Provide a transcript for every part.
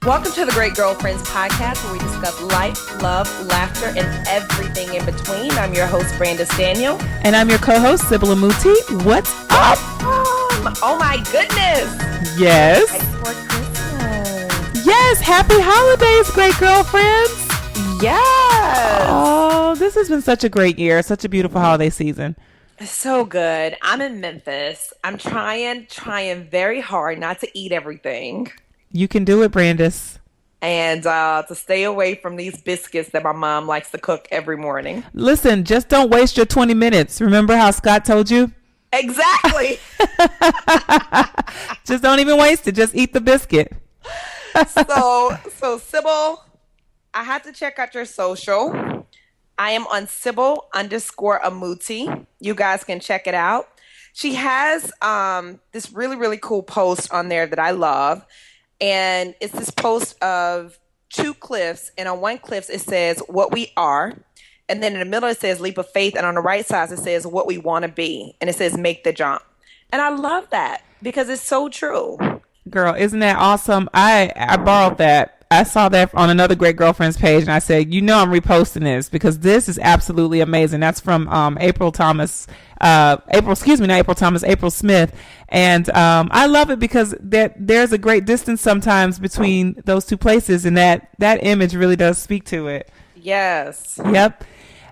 Welcome to the Great Girlfriends podcast, where we discuss life, love, laughter, and everything in between. I'm your host, Brandis Daniel. And I'm your co-host, Sybil Amuti. What's up? Oh my goodness. Yes. Right for Christmas. Yes. Happy holidays, great girlfriends. Yes. Oh, this has been such a great year. Such a beautiful holiday season. So good. I'm in Memphis. I'm trying very hard not to eat everything. You can do it, Brandis. And to stay away from these biscuits that my mom likes to cook every morning. Listen, just don't waste your 20 minutes. Remember how Scott told you? Exactly. Just don't even waste it. Just eat the biscuit. So Sybil, I had to check out your social. I am on Sybil_Amuti. You guys can check it out. She has this really, really cool post on there that I love. And it's this post of two cliffs. And on one cliff, it says what we are. And then in the middle, it says leap of faith. And on the right side, it says what we want to be. And it says make the jump. And I love that because it's so true. Girl, isn't that awesome? I borrowed that. I saw that on another Great Girlfriends page, and I said, I'm reposting this because this is absolutely amazing. That's from April Smith. And I love it because there's a great distance sometimes between those two places, and that image really does speak to it. Yes. Yep.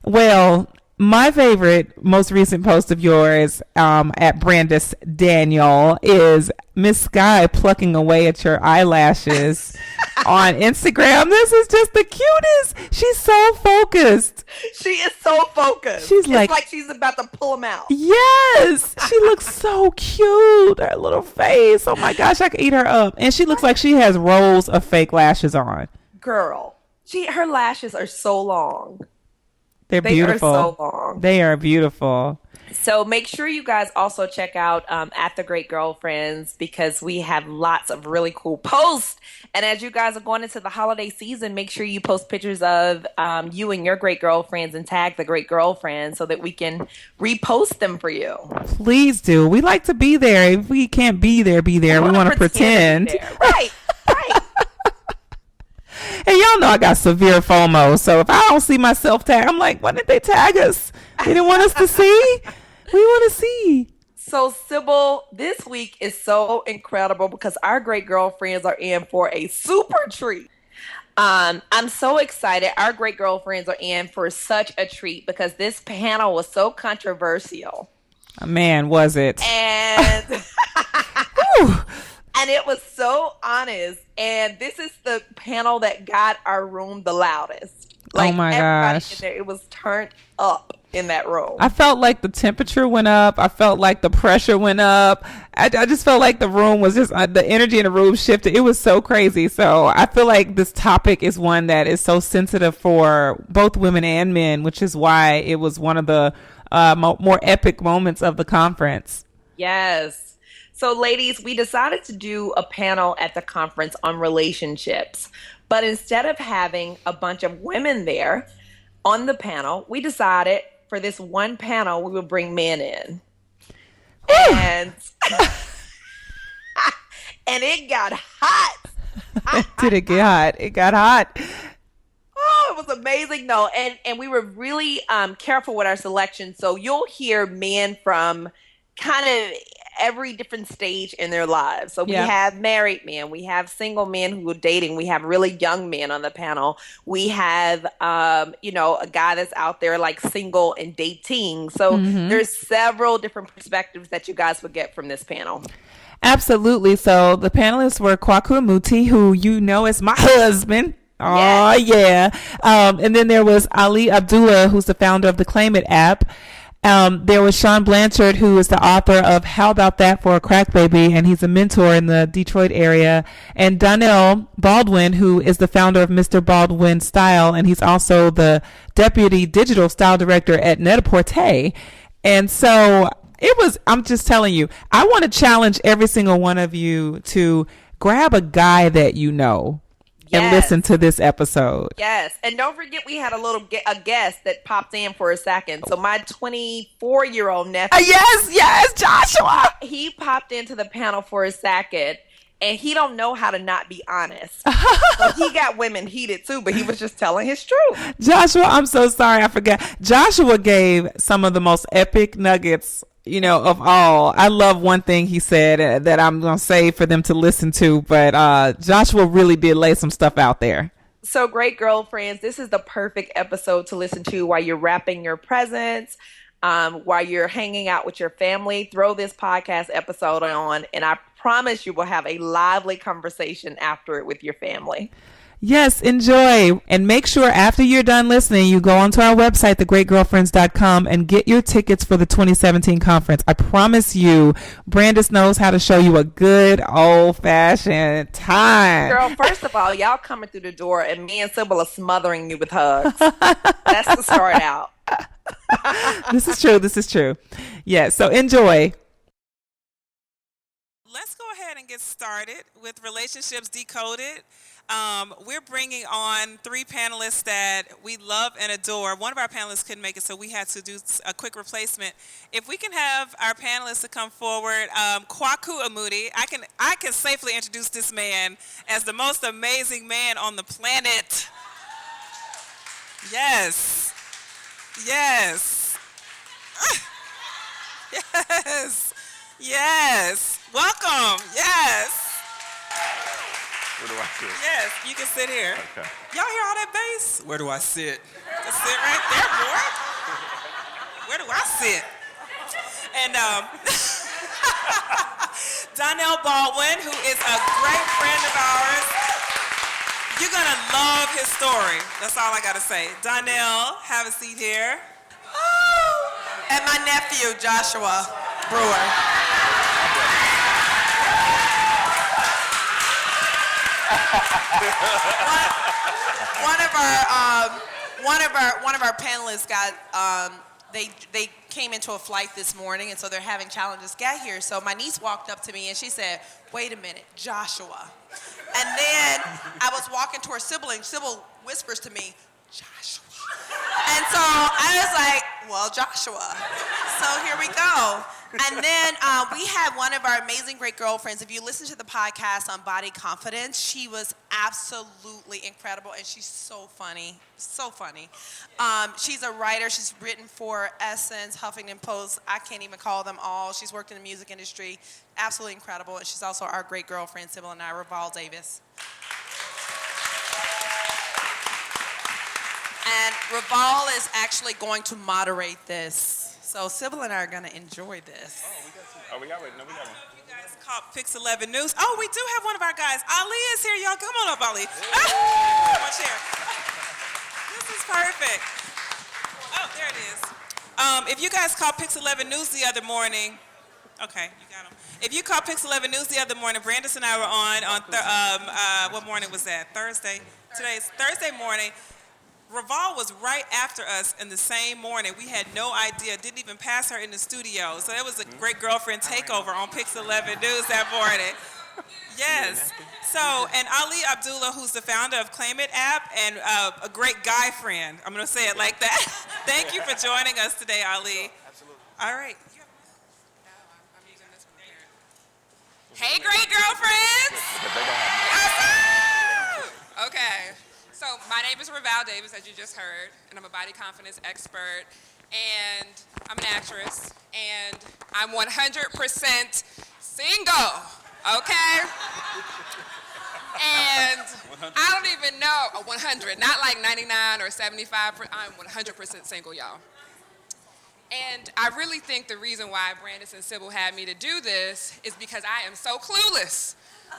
Well, my favorite, most recent post of yours at Brandis Daniel is Miss Sky plucking away at your eyelashes on Instagram. This is just the cutest. She's so focused. She is so focused. It's like she's about to pull them out. Yes. She looks so cute. Her little face. Oh my gosh, I could eat her up. And she looks like she has rows of fake lashes on. Girl, her lashes are so long. They're beautiful. They are so long. They are beautiful. So make sure you guys also check out at the Great Girlfriends because we have lots of really cool posts. And as you guys are going into the holiday season, make sure you post pictures of you and your great girlfriends and tag the Great Girlfriends so that we can repost them for you. Please do. We like to be there. If we can't be there, we want to pretend. Right. And y'all know I got severe FOMO. So if I don't see myself tag, I'm like, why didn't they tag us? They didn't want us to see? We want to see. So, Sybil, this week is so incredible because our great girlfriends are in for a super treat. I'm so excited. Our great girlfriends are in for such a treat because this panel was so controversial. Man, was it? And and it was so honest. And this is the panel that got our room the loudest. Oh my gosh. In there, it was turned up in that room. I felt like the temperature went up. I felt like the pressure went up. I just felt like the room was just, the energy in the room shifted. It was so crazy. So I feel like this topic is one that is so sensitive for both women and men, which is why it was one of the more epic moments of the conference. Yes. So, ladies, we decided to do a panel at the conference on relationships. But instead of having a bunch of women there on the panel, we decided for this one panel, we would bring men in. And and it got hot. Did it get hot? It got hot. Oh, it was amazing. No, and we were really careful with our selection. So you'll hear men from kind of every different stage in their lives. So we have married men, we have single men who are dating, we have really young men on the panel. We have, a guy that's out there like single and dating. So there's several different perspectives that you guys would get from this panel. Absolutely. So the panelists were Kwaku Amuti, who you know is my husband. Oh, yeah. And then there was Ali Abdullah, who's the founder of the Claim It app. There was Sean Blanchard, who is the author of How About That for a Crack Baby, and he's a mentor in the Detroit area. And Donnell Baldwin, who is the founder of Mr. Baldwin Style, and he's also the deputy digital style director at Net-a-Porter. And so I'm just telling you, I want to challenge every single one of you to grab a guy that you know. And listen to this episode. Yes. And don't forget we had a guest that popped in for a second. So my 24-year-old nephew. Yes, Joshua. He popped into the panel for a second. and he don't know how to not be honest. So he got women heated too, but he was just telling his truth. Joshua, I'm so sorry, I forgot. Joshua gave some of the most epic nuggets, of all. I love one thing he said that I'm going to save for them to listen to, but Joshua really did lay some stuff out there. So, great girlfriends, this is the perfect episode to listen to while you're wrapping your presents, while you're hanging out with your family. Throw this podcast episode on, and I promise you will have a lively conversation after it with your family. Yes, enjoy. And make sure after you're done listening, you go onto our website, thegreatgirlfriends.com, and get your tickets for the 2017 conference. I promise you, Brandis knows how to show you a good old-fashioned time. Girl, first of all, y'all coming through the door, and me and Sybil are smothering you with hugs. That's to start out. This is true. This is true. Yeah, so enjoy. Let's go ahead and get started with Relationships Decoded. We're bringing on 3 panelists that we love and adore. One of our panelists couldn't make it, so we had to do a quick replacement. If we can have our panelists to come forward, Kwaku Amuti, I can safely introduce this man as the most amazing man on the planet. Yes. Yes. Yes. Yes. Welcome. Yes. Where do I sit? Yes, you can sit here. Okay. Y'all hear all that bass? Where do I sit? Just sit right there, boy. Where do I sit? And Donnell Baldwin, who is a great friend of ours. You're going to love his story. That's all I got to say. Donnell, have a seat here. And my nephew, Joshua Brewer. One of our panelists got they came into a flight this morning, and so they're having challenges get here. So my niece walked up to me and she said, "Wait a minute, Joshua." And then I was walking to her sibling. Sybil whispers to me, "Joshua." And so I was like, "Well, Joshua." So here we go. And then we had one of our amazing great girlfriends. If you listen to the podcast on body confidence, she was absolutely incredible, and she's so funny, so funny. She's a writer. She's written for Essence, Huffington Post. I can't even call them all. She's worked in the music industry. Absolutely incredible. And she's also our great girlfriend, Sybil and I, Raval Davis. And Raval is actually going to moderate this. So Sybil and I are going to enjoy this. We got one. No, we got one. You guys caught Pix 11 News. Oh, we do have one of our guys. Ali is here, y'all. Come on up, Ali. Come on, share. This is perfect. Oh, there it is. If you guys caught Pix 11 News the other morning, okay, you got them. If you caught Pix 11 News the other morning, Brandis and I were on what morning was that? Thursday. Today's Thursday morning. Raval was right after us in the same morning. We had no idea, didn't even pass her in the studio. So it was a great girlfriend takeover on Pix 11 News that morning. Yes. So, and Ali Abdullah, who's the founder of Claim It app and a great guy friend. I'm going to say it like that. Thank you for joining us today, Ali. Absolutely. All right. I'm using this one here. Hey, great girlfriends! Okay. So my name is Raval Davis, as you just heard, and I'm a body confidence expert, and I'm an actress, and I'm 100% single, okay? And I don't even know, 100, not like 99 or 75, I'm 100% single, y'all. And I really think the reason why Brandis and Sybil had me to do this is because I am so clueless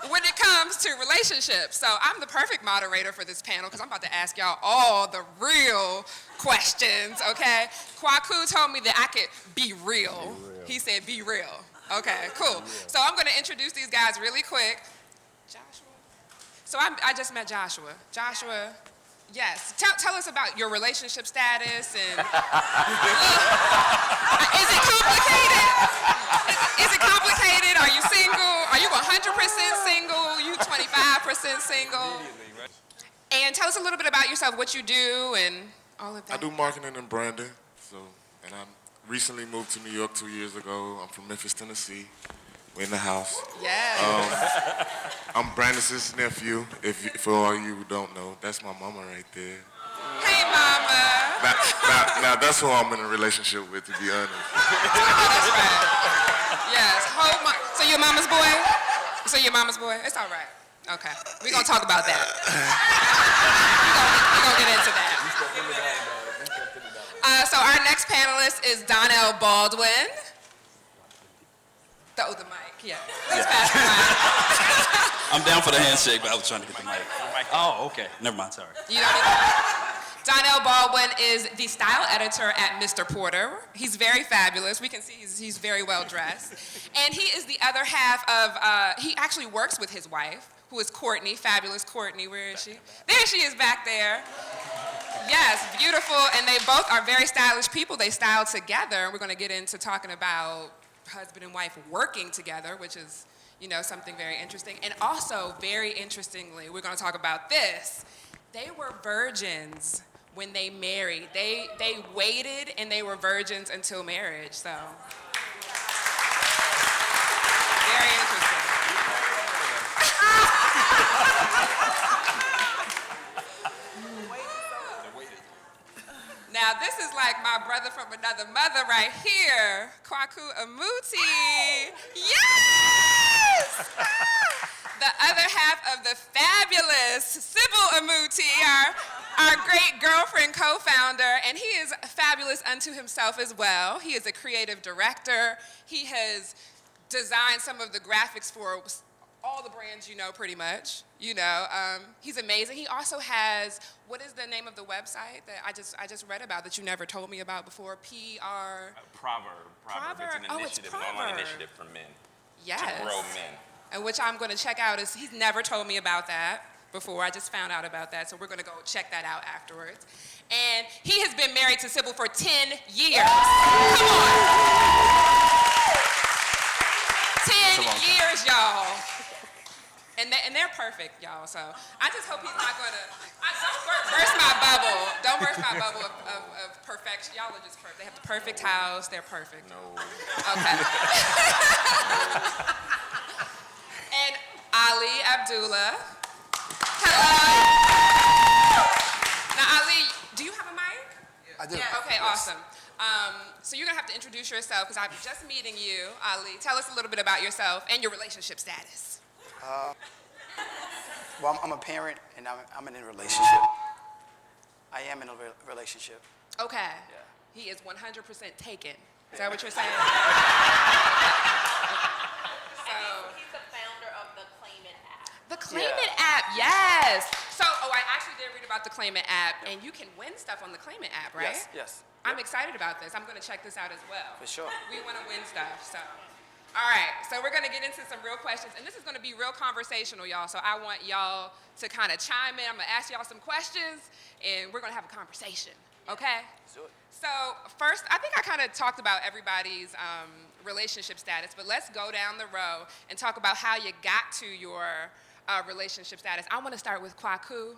when it comes to relationships. So I'm the perfect moderator for this panel because I'm about to ask y'all all the real questions, okay? Kwaku told me that I could be real. He said be real. Okay, cool. So I'm going to introduce these guys really quick. Joshua. So I just met Joshua. Joshua, yes. Tell us about your relationship status and... Is it complicated? Is it complicated? Are you single? Are you 100% single? You 25% single? And tell us a little bit about yourself, what you do and all of that. I do marketing and branding. And I recently moved to New York 2 years ago. I'm from Memphis, Tennessee. We're in the house. Yes. I'm Brandon's nephew. For all you who don't know, that's my mama right there. Hey, mama. Now that's who I'm in a relationship with, to be honest. That's right. Yes. So your mama's boy? So your mama's boy? It's all right. Okay. We're going to talk about that. We're going to get into that. So our next panelist is Donnell Baldwin. The mic, yeah. Please pass the mic. I'm down for the handshake, but I was trying to get the mic. Oh, okay. Never mind, sorry. You don't need that. Donnell Baldwin is the style editor at Mr. Porter. He's very fabulous. We can see he's very well dressed. And he is the other half of, he actually works with his wife, who is Courtney, fabulous Courtney. Where is she? There she is back there. Yes, beautiful. And they both are very stylish people. They style together. We're going to get into talking about husband and wife working together, which is, you know, something very interesting. And also, very interestingly, we're going to talk about this. They were virgins when they married. They waited and they were virgins until marriage. So, very interesting. Now, this is like my brother from another mother right here, Kwaku Amuti. Yes! The other half of the fabulous Sybil Amuti, our great girlfriend co-founder, and he is fabulous unto himself as well. He is a creative director. He has designed some of the graphics for all the brands you know, pretty much. You know, he's amazing. He also has, what is the name of the website that I just read about that you never told me about before? Proverb. It's an initiative, an online initiative for men. Yes. To grow men. And which I'm going to check out. He's never told me about that before. I just found out about that, so we're going to go check that out afterwards. And he has been married to Sybil for 10 years. Come on. 10 years, y'all. And they're perfect, y'all. So I just hope he's not gonna. Don't burst my bubble. Don't burst my bubble of perfection. Y'all are just perfect. They have the perfect house. They're perfect. No. Okay. And Ali Abdullah. Hello. Now, Ali, do you have a mic? I do. Yeah. Okay. Awesome. So you're gonna have to introduce yourself because I'm just meeting you, Ali. Tell us a little bit about yourself and your relationship status. Well, I'm a parent and I'm in a relationship. I am in a relationship. Okay. Yeah. He is 100% taken. Is that what you're saying? So, He's the founder of the Claim It app. the Claim It app, yes. So, I actually did read about the Claim It app, and you can win stuff on the Claim It app, right? Yes. I'm excited about this. I'm going to check this out as well. For sure. We want to win stuff, so. All right, so we're gonna get into some real questions, and this is gonna be real conversational, y'all, so I want y'all to kind of chime in. I'm gonna ask y'all some questions, and we're gonna have a conversation, okay? Let's do it. So first, I think I kind of talked about everybody's relationship status, but let's go down the row and talk about how you got to your relationship status. I wanna start with Kwaku,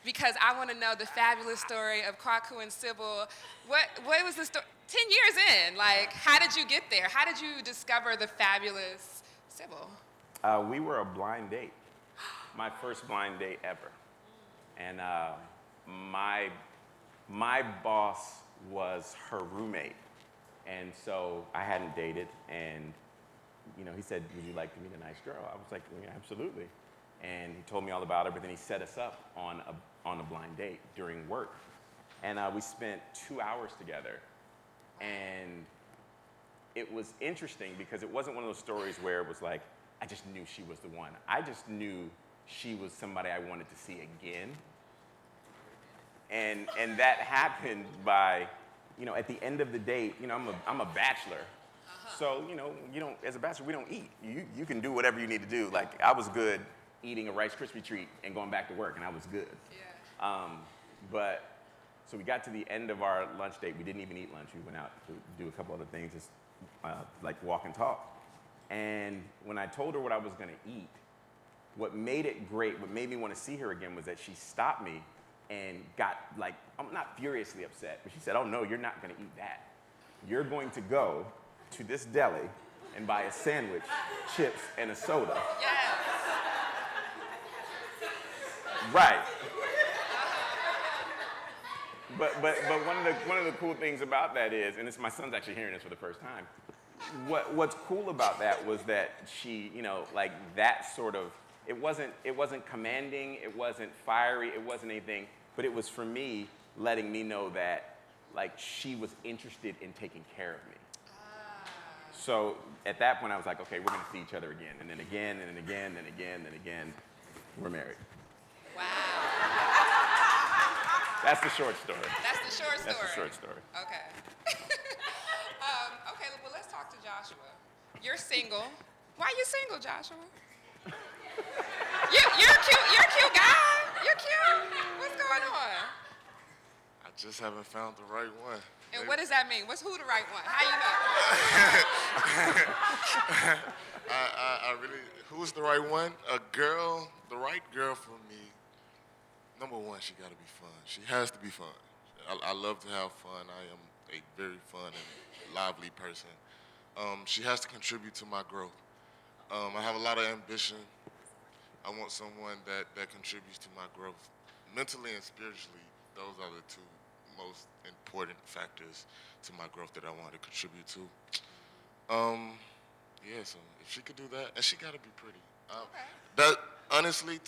because I wanna know the fabulous story of Kwaku and Sybil. What was the story? 10 years in, like, how did you get there? How did you discover the fabulous Sybil? We were a blind date. My first blind date ever. And my boss was her roommate. And so I hadn't dated, and you know, he said, would you like to meet a nice girl? I was like, yeah, absolutely. And he told me all about everything. He set us up on a blind date during work. And we spent 2 hours together. And it was interesting because it wasn't one of those stories where it was like, I just knew she was the one. I just knew she was somebody I wanted to see again. And that happened by, you know, at the end of the date, you know, I'm a bachelor. So, you know, as a bachelor, we don't eat. You can do whatever you need to do. Like, I was good eating a Rice Krispie treat and going back to work, and I was good. Yeah. So we got to the end of our lunch date. We didn't even eat lunch. We went out to do a couple other things, just like walk and talk. And when I told her what I was gonna eat, what made it great, what made me wanna see her again was that she stopped me and got like, I'm not furiously upset, but she said, oh no, you're not gonna eat that. You're going to go to this deli and buy a sandwich, chips, and a soda. Yes. Right. But one of the cool things about that is, and my son's actually hearing this for the first time. What's cool about that was that she, like that sort of, it wasn't commanding, it wasn't fiery, it wasn't anything, but it was for me letting me know that like she was interested in taking care of me. So at that point I was like, okay, we're gonna see each other again, and then again, and then again, and again, and again, we're married. Wow. That's the short story. That's the short story. That's the short story. Okay. Okay, well, let's talk to Joshua. You're single. Why are you single, Joshua? You're a cute guy. You're cute. What's going on? I just haven't found the right one. And what does that mean? Who the right one? How you know? I really, who's the right one? A girl, the right girl for me. Number one, she got to be fun. She has to be fun. I love to have fun. I am a very fun and lively person. She has to contribute to my growth. I have a lot of ambition. I want someone that contributes to my growth. Mentally and spiritually, those are the two most important factors to my growth that I want to contribute to. Yeah, so if she could do that, and she got to be pretty. Okay. That honestly,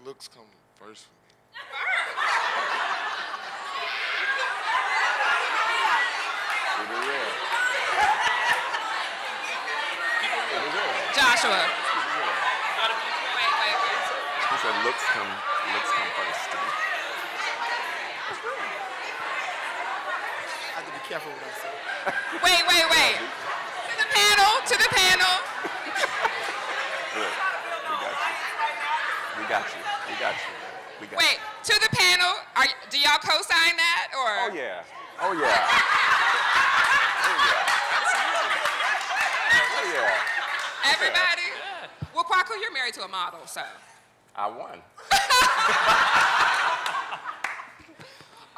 looks come first for me. Joshua. Wait. He said looks come first to me. I have to be careful with that. Wait. To the panel. Good. We got you. Wait, to the panel. Do y'all co-sign that or? Oh yeah. Everybody? Well, Kwaku, you're married to a model, so. I won.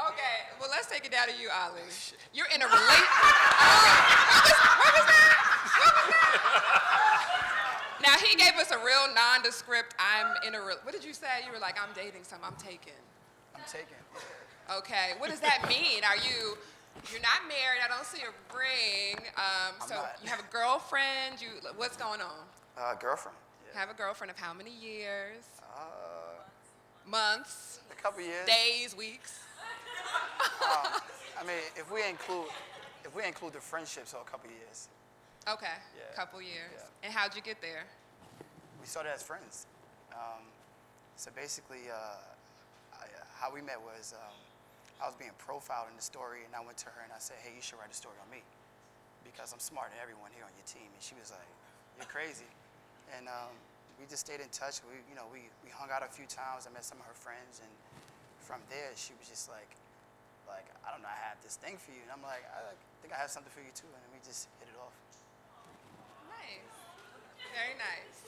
Okay, well, let's take it down to you, Ali. You're in a relationship. What was that? Now, he gave us a real nondescript, what did you say? You were like, I'm dating some, I'm taken. I'm taken. Okay, what does that mean? You're not married, I don't see a ring. So not. you have a girlfriend, what's going on? Girlfriend. Yeah. Have a girlfriend of how many years? Months? A couple years. Days, weeks? I mean, if we include the friendship, so a couple years. Okay, Yeah. couple years. Yeah. And how'd you get there? We started as friends. So basically, how we met was I was being profiled in the story, and I went to her and I said, hey, you should write a story on me because I'm smarter than everyone here on your team. And she was like, you're crazy. And we just stayed in touch. We hung out a few times. I met some of her friends, and from there, she was just like, I don't know, I have this thing for you. And I'm like, I think I have something for you too. And we just hit it off. Nice. Very nice.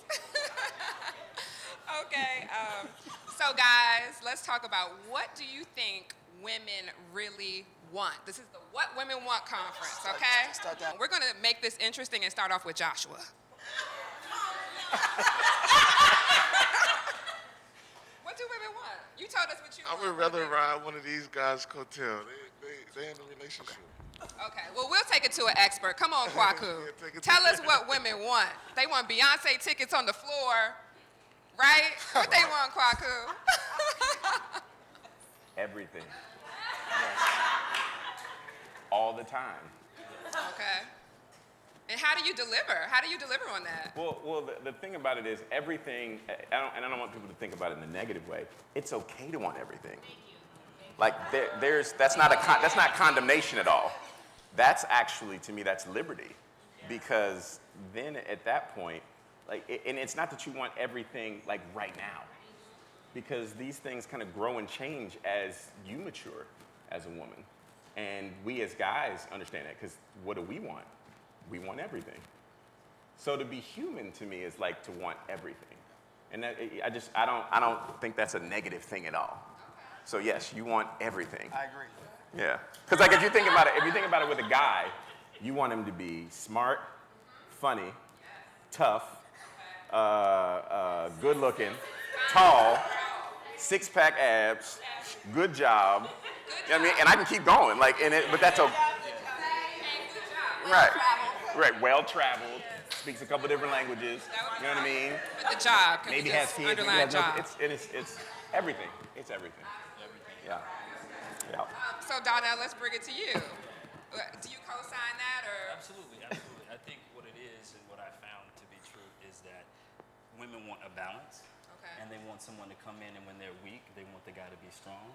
Okay. So guys, let's talk about what do you think women really want? This is the What Women Want conference, okay? Start that. We're going to make this interesting and start off with Joshua. What do women want? You told us what you want. I would rather ride one of these guys' coattail. They in a relationship. Okay, well, we'll take it to an expert. Come on, Kwaku. Yeah, take it to Tell an us what women want. They want Beyonce tickets on the floor, right? What they want, Kwaku? Everything. All the time. Okay. And how do you deliver? How do you deliver on that? Well, the thing about it is everything, I don't want people to think about it in a negative way. It's okay to want everything. Like that's not condemnation at all. That's actually, to me, that's liberty. Because then at that point, and it's not that you want everything like right now. Because these things kind of grow and change as you mature as a woman. And we as guys understand that, because what do we want? We want everything. So to be human to me is like to want everything. And that, I don't think that's a negative thing at all. So yes, you want everything. I agree. Yeah. Because like if you think about it with a guy, you want him to be smart, funny, tough, good looking, tall, six-pack abs, good job. You know what I mean? And I can keep going. Like, but that's a right, right. Well traveled, speaks a couple different languages. You know what I mean? But the job, Maybe has kids. underlying job. It's everything. It's everything. Yeah. Yeah. So Donnell, let's bring it to you. Do you co-sign that or? Absolutely, absolutely. I think what it is and what I found to be true is that women want a balance. Okay. And they want someone to come in, and when they're weak, they want the guy to be strong.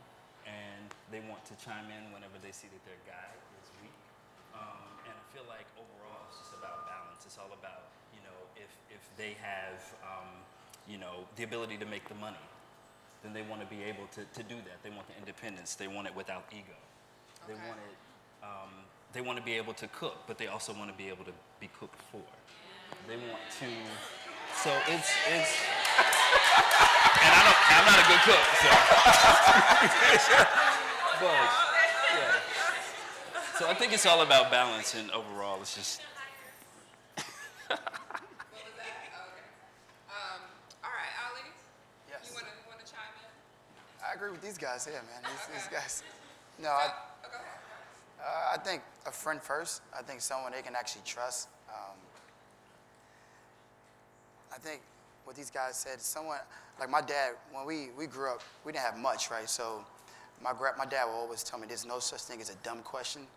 And they want to chime in whenever they see that their guy is weak. And I feel like overall it's just about balance. It's all about, if they have, the ability to make the money, then they want to be able to do that. They want the independence. They want it without ego. They want it. They want to be able to cook, but they also want to be able to be cooked for. They want to. So it's. And I'm not a good cook, so. But yeah. So I think it's all about balance, and overall, it's just. What was that? Okay. All right, Ali. Yes. You want to chime in? I agree with these guys here, man. These guys. No, Go ahead. I think a friend first. I think someone they can actually trust. I think what these guys said, someone, like my dad, when we grew up, we didn't have much, right? So my dad would always tell me there's no such thing as a dumb question.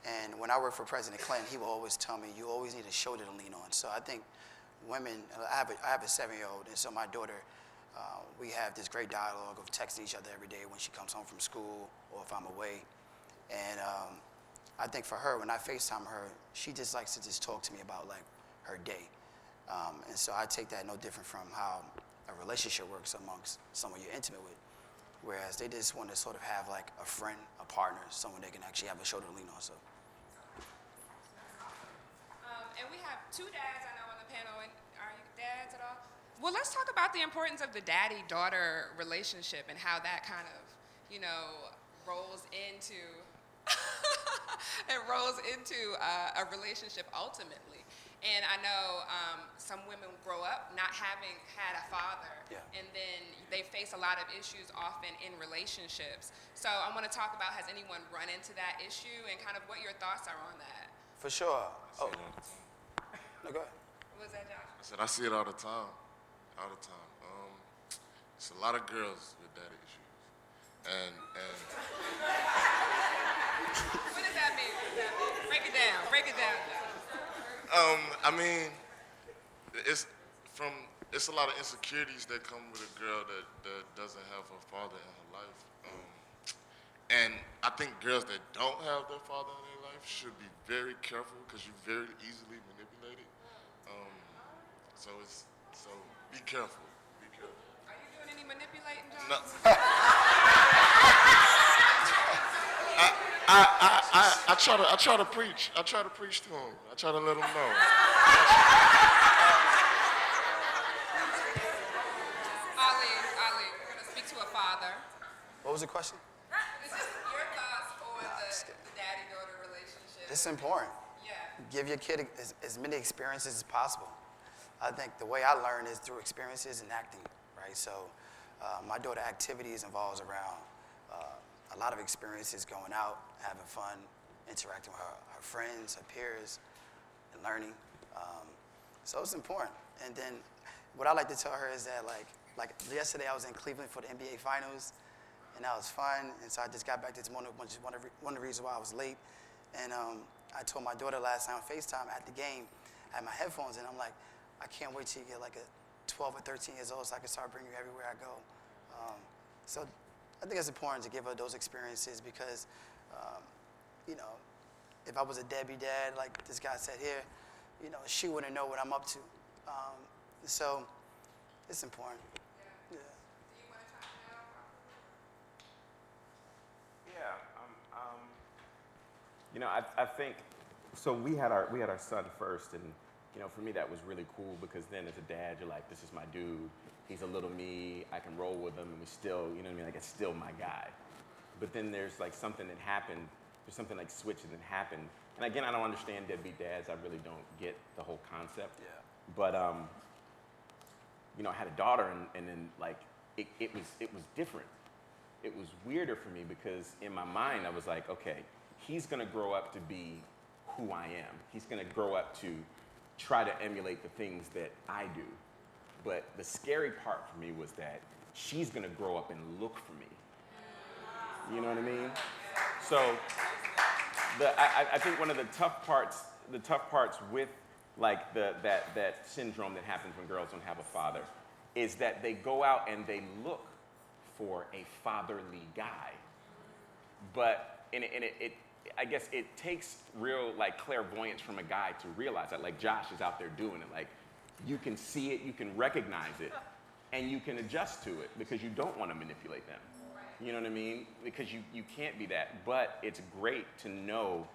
And when I worked for President Clinton, he would always tell me, you always need a shoulder to lean on. So I think women, I have a 7-year-old, and so my daughter, we have this great dialogue of texting each other every day when she comes home from school or if I'm away. And I think for her, when I FaceTime her, she just likes to just talk to me about like her day. And so I take that no different from how a relationship works amongst someone you're intimate with. Whereas they just want to sort of have like a friend, a partner, someone they can actually have a shoulder to lean on. So. And we have two dads I know on the panel. And are you dads at all? Well, let's talk about the importance of the daddy-daughter relationship and how that kind of, rolls into a relationship ultimately. And I know some women grow up not having had a father, and then they face a lot of issues often in relationships. So I want to talk about, has anyone run into that issue and kind of what your thoughts are on that? For sure. Oh. No, go ahead. What was that, Josh? I said I see it all the time. All the time. It's a lot of girls with daddy issues. And What does that mean? Break it down. Break it down. I mean, it's a lot of insecurities that come with a girl that doesn't have her father in her life. And I think girls that don't have their father in their life should be very careful because you're very easily manipulated. So be careful. Be careful. Are you doing any manipulating, Josh? No. I try to preach. I try to preach to him. I try to let him know. Ali, we're going to speak to a father. What was the question? This is your thoughts on the daddy-daughter relationship. It's important. Yeah. Give your kid as many experiences as possible. I think the way I learn is through experiences and acting, right? So my daughter activities involves around a lot of experiences, going out, having fun, interacting with her friends, her peers, and learning. So it's important. And then what I like to tell her is that like yesterday I was in Cleveland for the NBA Finals, and that was fun. And so I just got back to one of the reasons why I was late. And I told my daughter last night on FaceTime at the game, I had my headphones in. I'm like, I can't wait till you get like a 12 or 13 years old so I can start bringing you everywhere I go. So I think it's important to give her those experiences because, if I was a deadbeat dad, like this guy said here, she wouldn't know what I'm up to. So it's important. Yeah. Do you want to talk now? Yeah. I think so. We had our son first, and for me that was really cool because then as a dad, you're like, this is my dude. He's a little me. I can roll with him, and we still, like it's still my guy. But then there's like something that happened. There's something like switched that happened And again, I don't understand deadbeat dads. I really don't get the whole concept. Yeah. But you know, I had a daughter, and then like it was different. It was weirder for me because in my mind I was like, okay, he's gonna grow up to be who I am. He's gonna grow up to try to emulate the things that I do. But the scary part for me was that she's gonna grow up and look for me. You know what I mean? So I think one of the tough parts with like that syndrome that happens when girls don't have a father is that they go out and they look for a fatherly guy. But I guess it takes real like clairvoyance from a guy to realize that, like Josh is out there doing it. Like you can see it, you can recognize it, and you can adjust to it because you don't want to manipulate them. You know what I mean? Because you can't be that. But it's great to know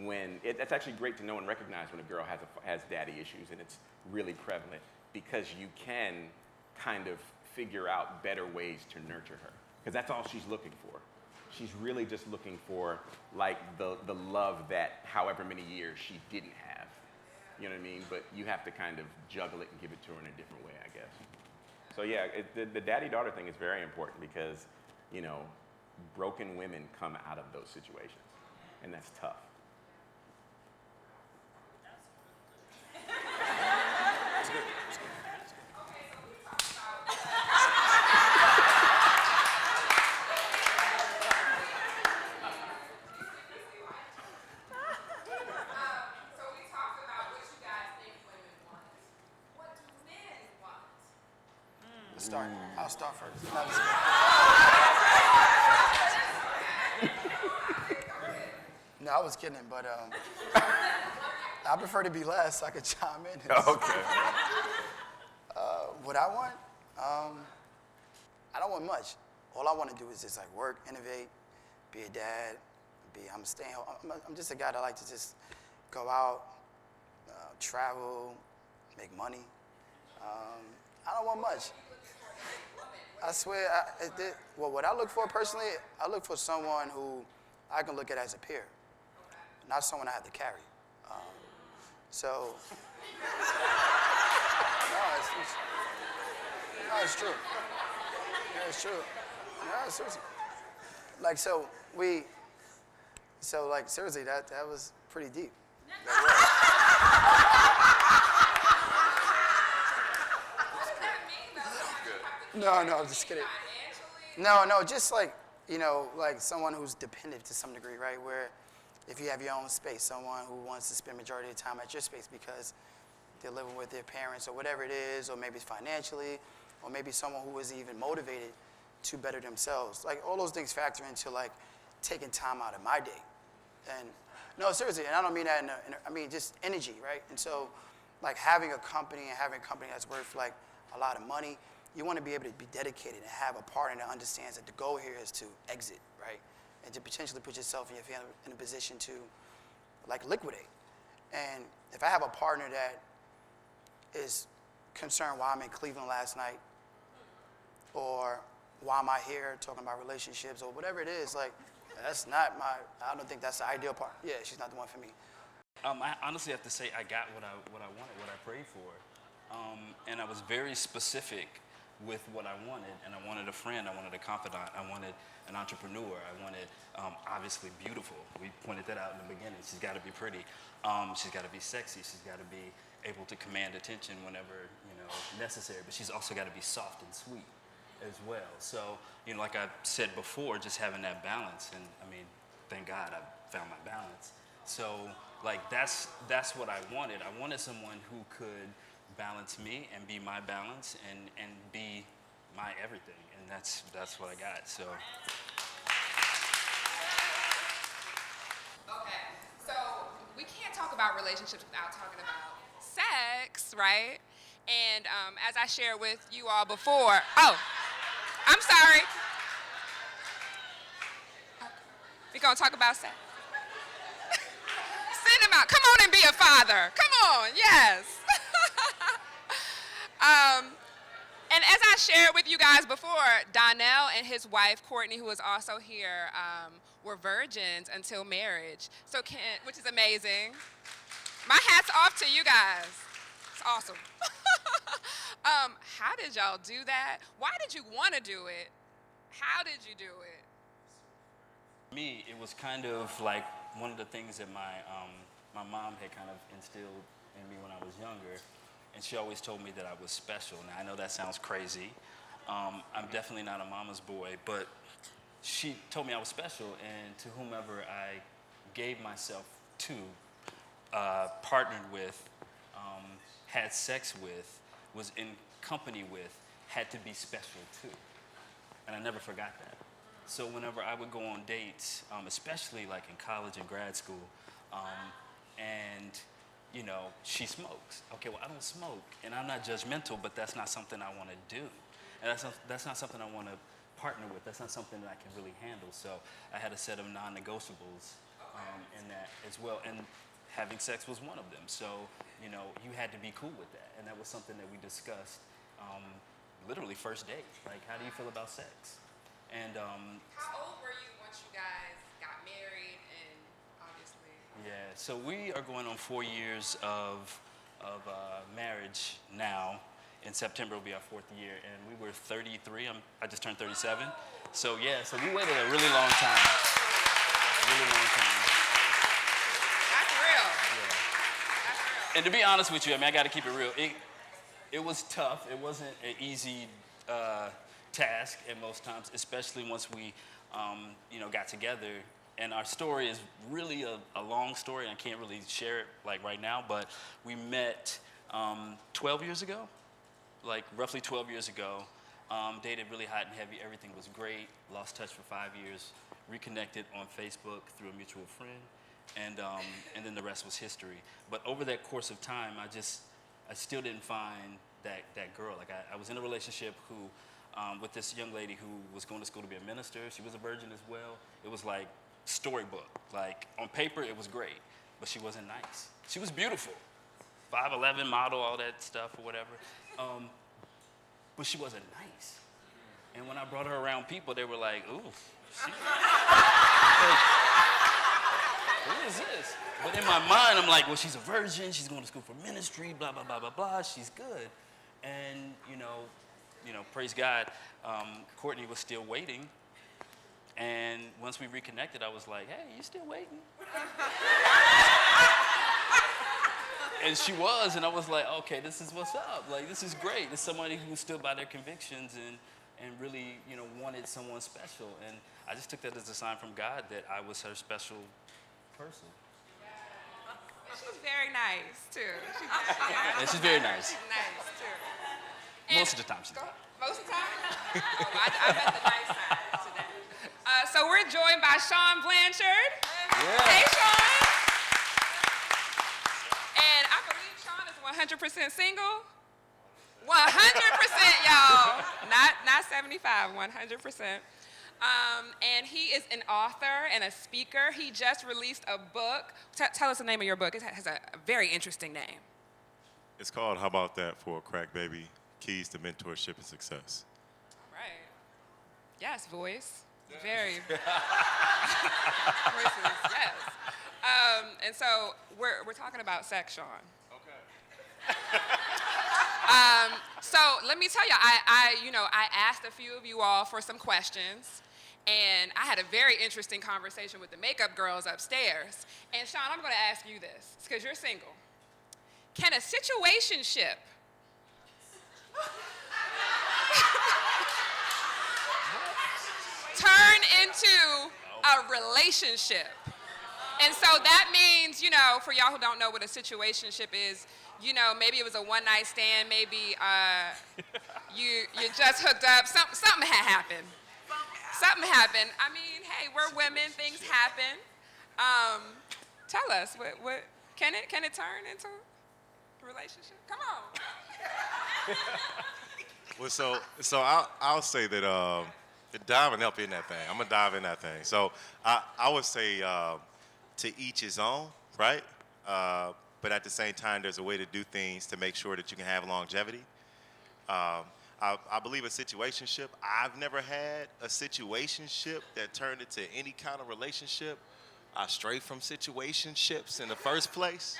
when, it's actually great to know and recognize when a girl has daddy issues and it's really prevalent, because you can kind of figure out better ways to nurture her. Because that's all she's looking for. She's really just looking for like the love that however many years she didn't have. You know what I mean? But you have to kind of juggle it and give it to her in a different way, I guess. So yeah, the daddy-daughter thing is very important because, you know, broken women come out of those situations, and that's tough. I'll start first. No, I was kidding, but I prefer to be last so I could chime in. Okay. What I want, I don't want much. All I want to do is just like work, innovate, be a dad, I'm staying home. I'm just a guy that like to just go out, travel, make money. I don't want much. I swear, what I look for personally, I look for someone who I can look at as a peer, not someone I have to carry. So, no, it's true. Yeah, it's true. No, seriously. Like, seriously, that was pretty deep. No, I'm just kidding. No, just like, you know, like someone who's dependent to some degree, right? Where if you have your own space, someone who wants to spend majority of the time at your space because they're living with their parents or whatever it is, or maybe financially, or maybe someone who is even motivated to better themselves. Like all those things factor into like taking time out of my day. And no, seriously, and I don't mean that I mean just energy, right? And so like having a company that's worth like a lot of money, you want to be able to be dedicated and have a partner that understands that the goal here is to exit, right? And to potentially put yourself and your family in a position to like liquidate. And if I have a partner that is concerned why I'm in Cleveland last night, or why am I here talking about relationships, or whatever it is, like that's not I don't think that's the ideal part. Yeah, she's not the one for me. I honestly have to say I got what I wanted, what I prayed for. And I was very specific with what I wanted, and I wanted a friend, I wanted a confidant, I wanted an entrepreneur, I wanted obviously beautiful. We pointed that out in the beginning. She's got to be pretty, she's got to be sexy, she's got to be able to command attention whenever necessary, but she's also got to be soft and sweet as well. So like I said before, just having that balance, and I mean, thank God I found my balance. So like that's what I wanted. I wanted someone who could balance me and be my balance and be my everything, and that's what I got. So okay, so we can't talk about relationships without talking about sex, right? And as I shared with you all before, I'm sorry, we're gonna talk about sex. Send him out. Come on and be a father. Come on, yes. And as I shared with you guys before, Donnell and his wife, Courtney, who is also here, were virgins until marriage. So which is amazing. My hat's off to you guys. It's awesome. How did y'all do that? Why did you want to do it? How did you do it? Me, it was kind of like one of the things that my mom had kind of instilled in me when I was younger, and she always told me that I was special. Now I know that sounds crazy. I'm definitely not a mama's boy, but she told me I was special, and to whomever I gave myself to, partnered with, had sex with, was in company with, had to be special too. And I never forgot that. So whenever I would go on dates, especially like in college and grad school, and you know, she smokes. Okay, well I don't smoke, and I'm not judgmental, but that's not something I want to do, and that's not something I want to partner with. That's not something that I can really handle. So I had a set of non-negotiables in that as well, and having sex was one of them. So you know, you had to be cool with that, and that was something that we discussed. Literally first date. Like, how do you feel about sex? And how old were you once you guys got married and obviously? Yeah, so we are going on 4 years of marriage now. In September will be our 4th year, and we were 33. I just turned 37. So yeah, so we waited a really long time. Really long time. That's real. Yeah. That's real. And to be honest with you, I mean, I got to keep it real. It was tough. It wasn't an easy task at most times, especially once we, you know, got together. And our story is really a long story, and I can't really share it like right now. But we met 12 years ago, like roughly 12 years ago. Dated really hot and heavy. Everything was great. Lost touch for 5 years. Reconnected on Facebook through a mutual friend, and then the rest was history. But over that course of time, I still didn't find that girl. Like I was in a relationship with this young lady who was going to school to be a minister. She was a virgin as well. It was like storybook. Like on paper, it was great, but she wasn't nice. She was beautiful, 5'11", model, all that stuff or whatever, but she wasn't nice. And when I brought her around people, they were like, "Ooh, who is this?" But in my mind, I'm like, well, she's a virgin. She's going to school for ministry. Blah blah blah blah blah. She's good, and you know, praise God, Courtney was still waiting. And once we reconnected, I was like, "Hey, you still waiting?" And she was, and I was like, "Okay, this is what's up. Like, this is great. It's somebody who stood by their convictions and really, you know, wanted someone special." And I just took that as a sign from God that I was her special person. She's very nice too. And she's very nice. She's nice too. Most of the time she's nice. Most of the time? Oh, I met the nice side today. So we're joined by Sean Blanchard. Yeah. Hey, Sean. And I believe Sean is 100% single. 100%, y'all. Not 75, 100%. And he is an author and a speaker. He just released a book. Tell us the name of your book. It has a very interesting name. It's called How About That for a Crack Baby? Keys to Mentorship and Success. All right. Yes, voice. Very. Voices, yes. And so we're talking about sex, Sean. Okay. So let me tell you, I asked a few of you all for some questions, and I had a very interesting conversation with the makeup girls upstairs. And Sean, I'm going to ask you this, because you're single. Can a situationship turn into a relationship? And so that means, you know, for y'all who don't know what a situationship is, you know, maybe it was a one-night stand, maybe you just hooked up, something had happened. Something happened. I mean, hey, we're women, things happen. Tell us, what can it turn into a relationship? Come on. Well, so I'll say that diving up in that thing. I'm gonna dive in that thing. So I would say to each his own, right? But at the same time, there's a way to do things to make sure that you can have longevity. I believe a situationship. I've never had a situationship that turned into any kind of relationship. I strayed from situationships in the first place.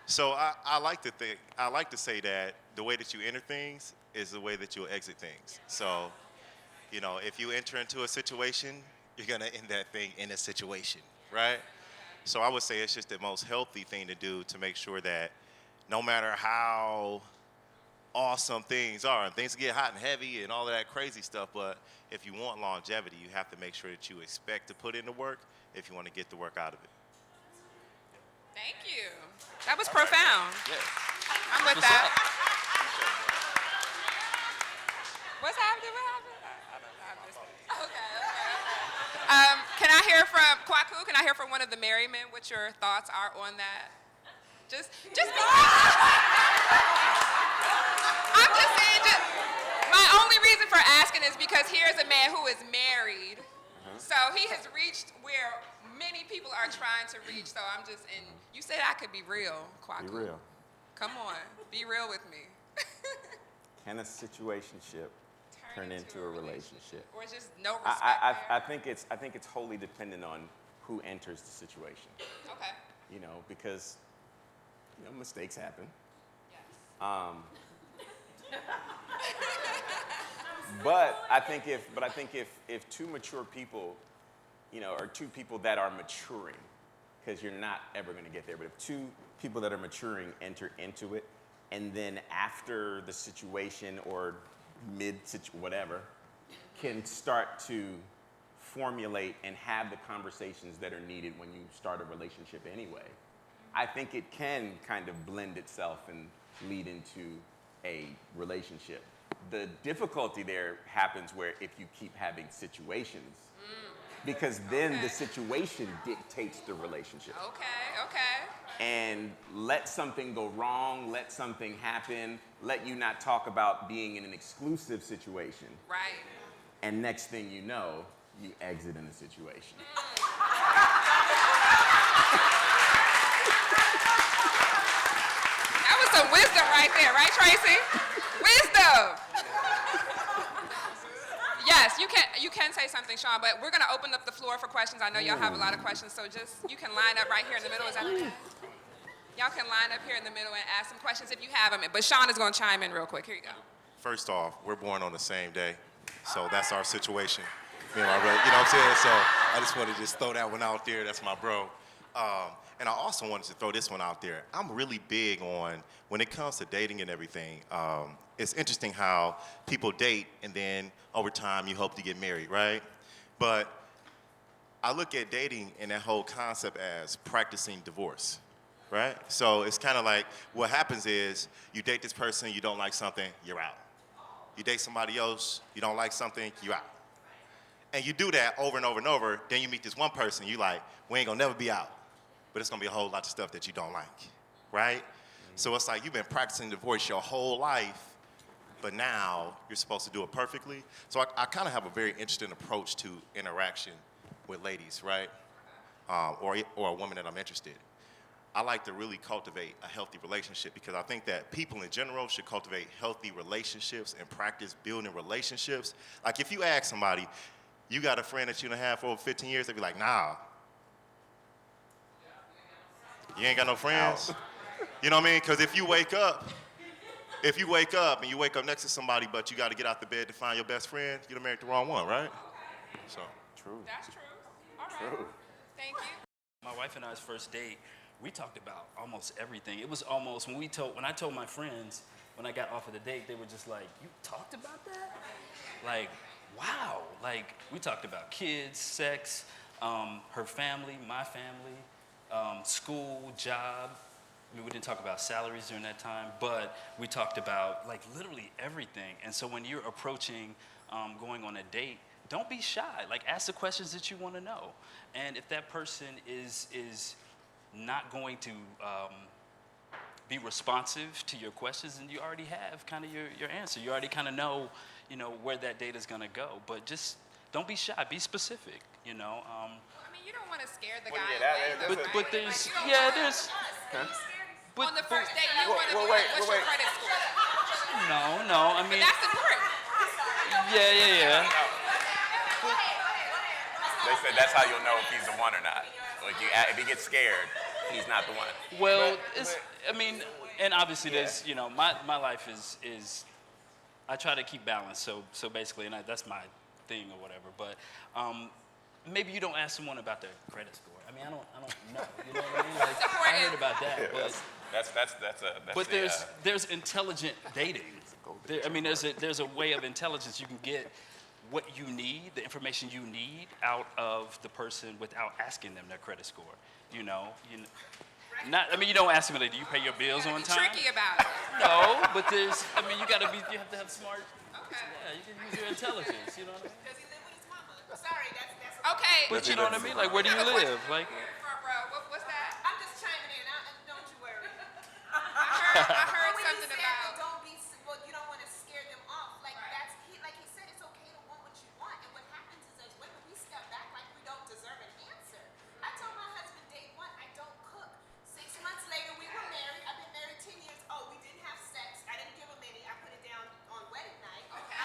So I like to think, I like to say that the way that you enter things is the way that you'll exit things. So, you know, if you enter into a situation, you're gonna end that thing in a situation, right? So I would say it's just the most healthy thing to do to make sure that no matter how awesome things are, and things get hot and heavy and all of that crazy stuff, but if you want longevity, you have to make sure that you expect to put in the work if you want to get the work out of it. Thank you. That was profound. Yeah. I'm with that. What's happening? What happened? Okay. Can I hear from Kwaku? Can I hear from one of the Merrymen what your thoughts are on that? Just I'm just saying, my only reason for asking is because here's a man who is married. So he has reached where many people are trying to reach. So I'm just, and you said I could be real, Kwaku. Be real. Come on, be real with me. Can a situationship turn into a relationship? Or just no respect I think it's wholly dependent on who enters the situation. Okay. You know, because mistakes happen. Yes. But I think if two mature people, or two people that are maturing, because you're not ever going to get there, but if two people that are maturing enter into it, and then after the situation or whatever, can start to formulate and have the conversations that are needed when you start a relationship anyway, I think it can kind of blend itself and lead into a relationship. The difficulty there happens where if you keep having situations, because then the situation dictates the relationship. Okay. And let something go wrong, let something happen, let you not talk about being in an exclusive situation. Right. And next thing you know, you exit in a situation. That was some wisdom right there, right, Tracy? Wisdom. Yes, you can say something, Sean, but we're going to open up the floor for questions. I know y'all have a lot of questions, so you can line up right here in the middle. Is that okay? Y'all can line up here in the middle and ask some questions if you have them. But Sean is going to chime in real quick. Here you go. First off, we're born on the same day, so that's our situation. Me and my brother, you know what I'm saying? So I just want to just throw that one out there. That's my bro. And I also wanted to throw this one out there. I'm really big on, when it comes to dating and everything, it's interesting how people date and then over time you hope to get married, right? But I look at dating and that whole concept as practicing divorce, right? So it's kind of like what happens is you date this person, you don't like something, you're out. You date somebody else, you don't like something, you're out. And you do that over and over and over, then you meet this one person, you like, we ain't gonna never be out. But it's gonna be a whole lot of stuff that you don't like, right? So it's like you've been practicing divorce your whole life, but now you're supposed to do it perfectly. So I kind of have a very interesting approach to interaction with ladies, right? Or a woman that I'm interested in. I like to really cultivate a healthy relationship because I think that people in general should cultivate healthy relationships and practice building relationships. Like if you ask somebody, you got a friend that you done had for over 15 years, they'd be like, nah. You ain't got no friends. You know what I mean? Because if you wake up and you wake up next to somebody, but you got to get out the bed to find your best friend, you done married the wrong one, right? So. True. That's true. All right. True. Thank you. My wife and I's first date, we talked about almost everything. It was almost, when I told my friends, when I got off of the date, they were just like, you talked about that? Like, wow. Like, we talked about kids, sex, her family, my family, school, job. I mean, we didn't talk about salaries during that time, but we talked about like literally everything. And so when you're approaching going on a date, don't be shy. Like ask the questions that you want to know. And if that person is not going to be responsive to your questions, then you already have kind of your answer. You already kind of know, where that date is going to go. But just don't be shy. Be specific, I mean, you don't want to scare the guy yeah, away. But there's, on the first date, you want to be like, what's your credit score? No. I But mean, that's important. yeah. They said that's how you'll know if he's the one or not. Like if he gets scared, he's not the one. Well, I mean, and obviously there's, my life is I try to keep balance. So basically, and that's my thing or whatever. But maybe you don't ask someone about their credit score. I mean, I don't know. You know what I mean? Like, I heard about that, but there's intelligent dating. There's a way of intelligence. You can get what you need, the information you need out of the person without asking them their credit score. You don't ask them, like, do you pay your bills on time? Tricky about it. No, but you have to have smart. Okay. Yeah, you can use your intelligence. You know what I mean? Does he live with his mama? Sorry, that's Okay. But you know what I mean? Like, where do you live? Like, Front row. What's that? I'm just chiming in. Don't you worry. I heard When something he said about. you don't want to scare them off. Like like he said, it's okay to want what you want. And what happens is as women, we step back like we don't deserve an answer. I told my husband day one, I don't cook. 6 months later, we were married. I've been married 10 years. Oh, we didn't have sex. I didn't give him any. I put it down on wedding night. Okay.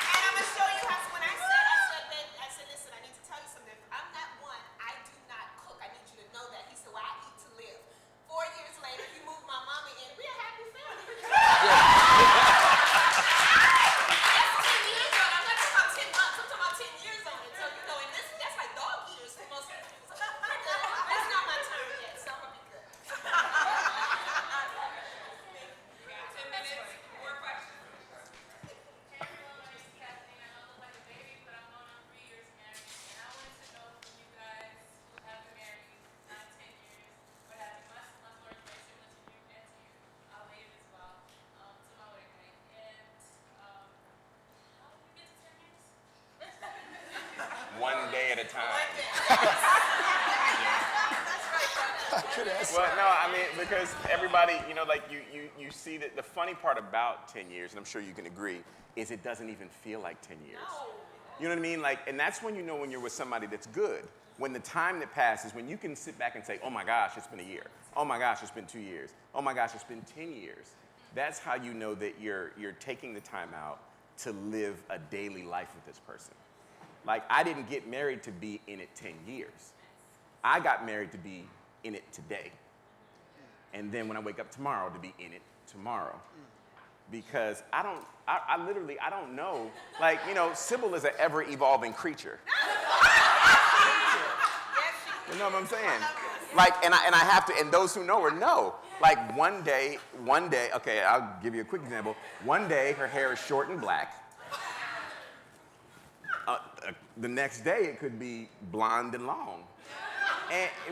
And I'm gonna show you how. When I said, listen, I need to tell you something. I'm not one. I do not cook. I need you to know that. He said, well, I eat to live. 4 years later, he moved my mama in. We're a happy family. That's 10 years on. I'm not talking about 10 months. I'm talking about 10 years on it. So and that's like dog years for most people. So it's not my turn yet. So I'm gonna be good. 10 minutes. More questions. One day at a time. I could ask. Well, no, I mean, because everybody, like you see that the funny part about 10 years, and I'm sure you can agree, is it doesn't even feel like 10 years. No. You know what I mean? Like, and that's when you know when you're with somebody that's good. When the time that passes, when you can sit back and say, oh my gosh, it's been a year. Oh my gosh, it's been 2 years. Oh my gosh, it's been 10 years. That's how you know that you're taking the time out to live a daily life with this person. Like, I didn't get married to be in it 10 years. I got married to be in it today. And then when I wake up tomorrow, to be in it tomorrow. Because I literally don't know. Like, Sybil is an ever-evolving creature. You know what I'm saying? Like, and I have to, and those who know her know. Like, one day, okay, I'll give you a quick example. One day, her hair is short and black. The next day, it could be blonde and long.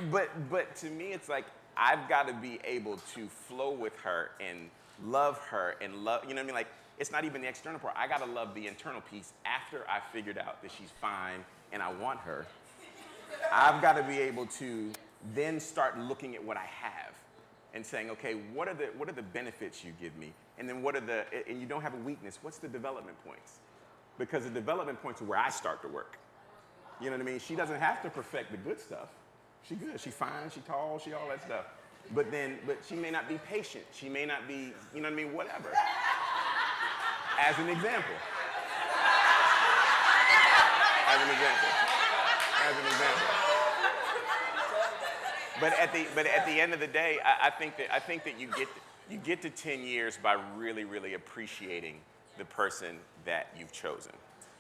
But to me, it's like, I've got to be able to flow with her and love her and love, you know what I mean? Like, it's not even the external part. I got to love the internal piece after I figured out that she's fine and I want her. I've got to be able to then start looking at what I have and saying, okay, what are the benefits you give me? And then and you don't have a weakness, what's the development points? Because the development points are where I start to work. You know what I mean? She doesn't have to perfect the good stuff. She's good, she's fine, she's tall, she all that stuff. But she may not be patient. She may not be, you know what I mean, whatever. As an example. But at the end of the day, I think that you get to 10 years by really, really appreciating the person that you've chosen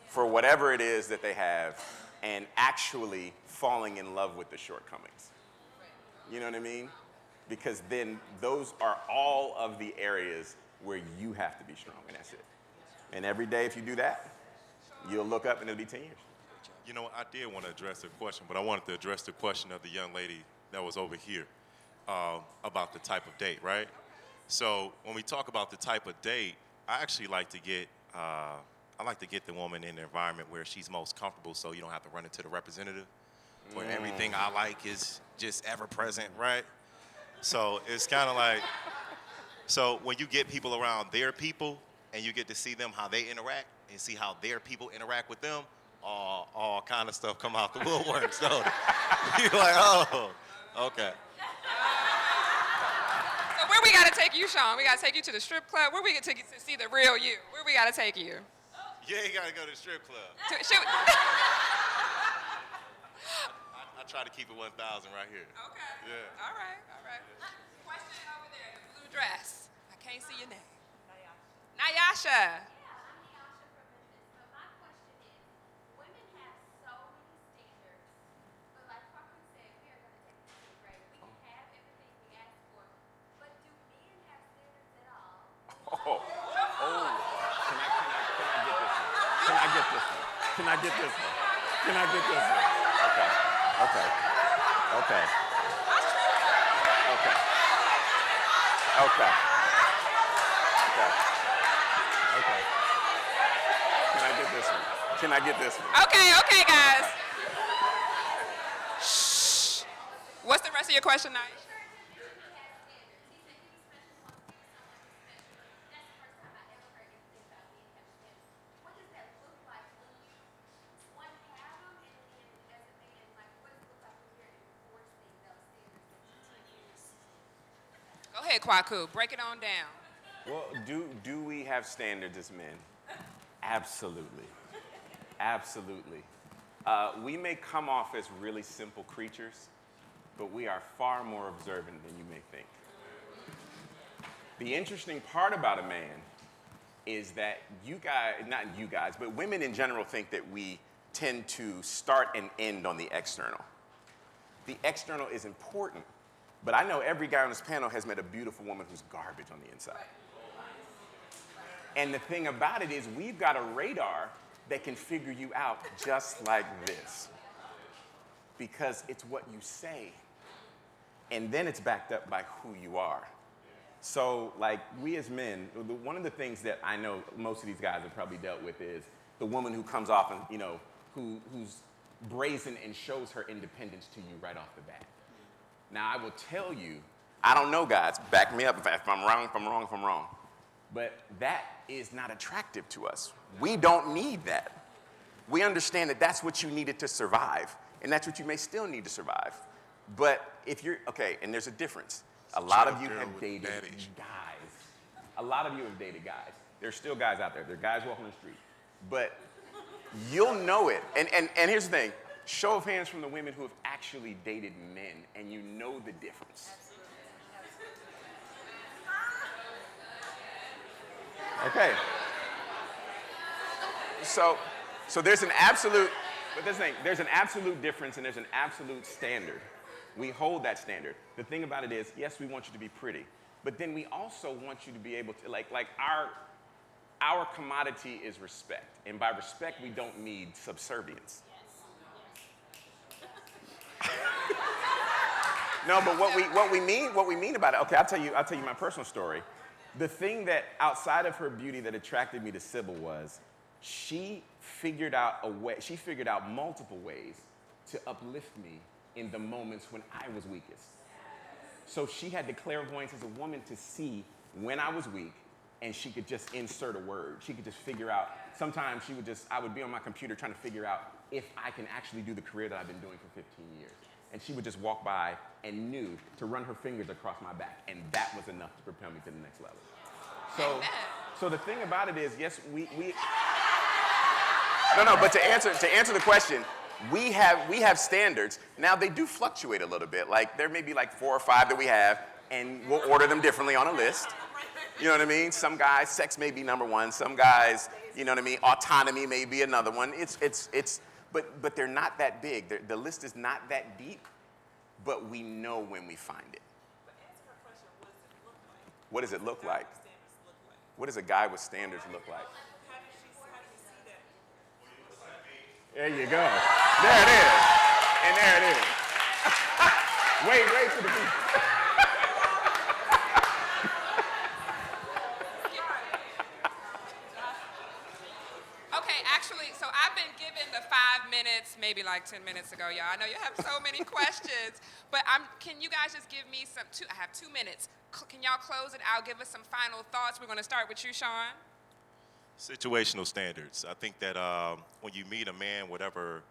for whatever it is that they have, and actually falling in love with the shortcomings. You know what I mean? Because then those are all of the areas where you have to be strong, and that's it. And every day, if you do that, you'll look up and it'll be 10 years. You know, I did want to address the question, but I wanted to address the question of the young lady that was over here about the type of date, right? So when we talk about the type of date, I actually like to get the woman in an environment where she's most comfortable, so you don't have to run into the representative, where everything I like is just ever present, right? So it's kind of like, so when you get people around their people and you get to see them how they interact and see how their people interact with them, all kind of stuff come out the woodwork. So you're like, oh, okay. got to take you, Sean? We got to take you to the strip club. Where we get to see the real you? Where we got to take you? You ain't got to go to the strip club. Shoot. I try to keep it 1,000 right here. Okay. Yeah. All right. Question over there, the blue dress. I can't see your name. Nyasha. Can I get this one? Can I get this one? Okay. Okay. Okay. Okay. Okay. Okay. Okay. Can I get this one? Can I get this one? Okay, guys. Shh. What's the rest of your question, Nyasha? Go ahead, Kwaku. Break it on down. Well, do we have standards as men? Absolutely. Absolutely. We may come off as really simple creatures, but we are far more observant than you may think. The interesting part about a man is that you guys, not you guys, but women in general think that we tend to start and end on the external. The external is important, but I know every guy on this panel has met a beautiful woman who's garbage on the inside. And the thing about it is we've got a radar that can figure you out just like this. Because it's what you say. And then it's backed up by who you are. So like we as men, one of the things that I know most of these guys have probably dealt with is the woman who comes off and, you know, who's brazen and shows her independence to you right off the bat. Now I will tell you, I don't know guys, back me up if I'm wrong. But that is not attractive to us. We don't need that. We understand that that's what you needed to survive, and that's what you may still need to survive. But if you're, okay, and there's a difference. A lot of you have dated guys. A lot of you have dated guys. There's still guys out there. There are guys walking the street. But you'll know it. And here's the thing. Show of hands from the women who have actually dated men, and you know the difference. Okay. So there's an absolute, but this thing, there's an absolute difference and there's an absolute standard. We hold that standard. The thing about it is, yes, we want you to be pretty, but then we also want you to be able to, like our commodity is respect. And by respect, we don't need subservience. No, but what we mean about it, okay, I'll tell you my personal story. The thing that outside of her beauty that attracted me to Sybil was she figured out multiple ways to uplift me in the moments when I was weakest. So she had the clairvoyance as a woman to see when I was weak, and she could just insert a word. She could just figure out, sometimes I would be on my computer trying to figure out if I can actually do the career that I've been doing for 15 years. And she would just walk by and knew to run her fingers across my back, and that was enough to propel me to the next level. So the thing about it is, yes, we no, but to answer the question, we have standards. Now they do fluctuate a little bit. Like there may be like 4 or 5 that we have, and we'll order them differently on a list. You know what I mean? Some guys, sex may be number 1. Some guys, you know what I mean? Autonomy may be another one. But they're not that big. The list is not that deep, but we know when we find it. But answer her question, what does it look like? What does a guy with standards look like? How do you see that? There you go. There it is. And there it is. Wait for the people. Okay, actually, so I've been given the 5 minutes, maybe like 10 minutes ago, y'all. I know you have so many questions, but can you guys just give me I have 2 minutes. Can y'all close it out, give us some final thoughts? We're going to start with you, Sean. Situational standards. I think that when you meet a man, whatever,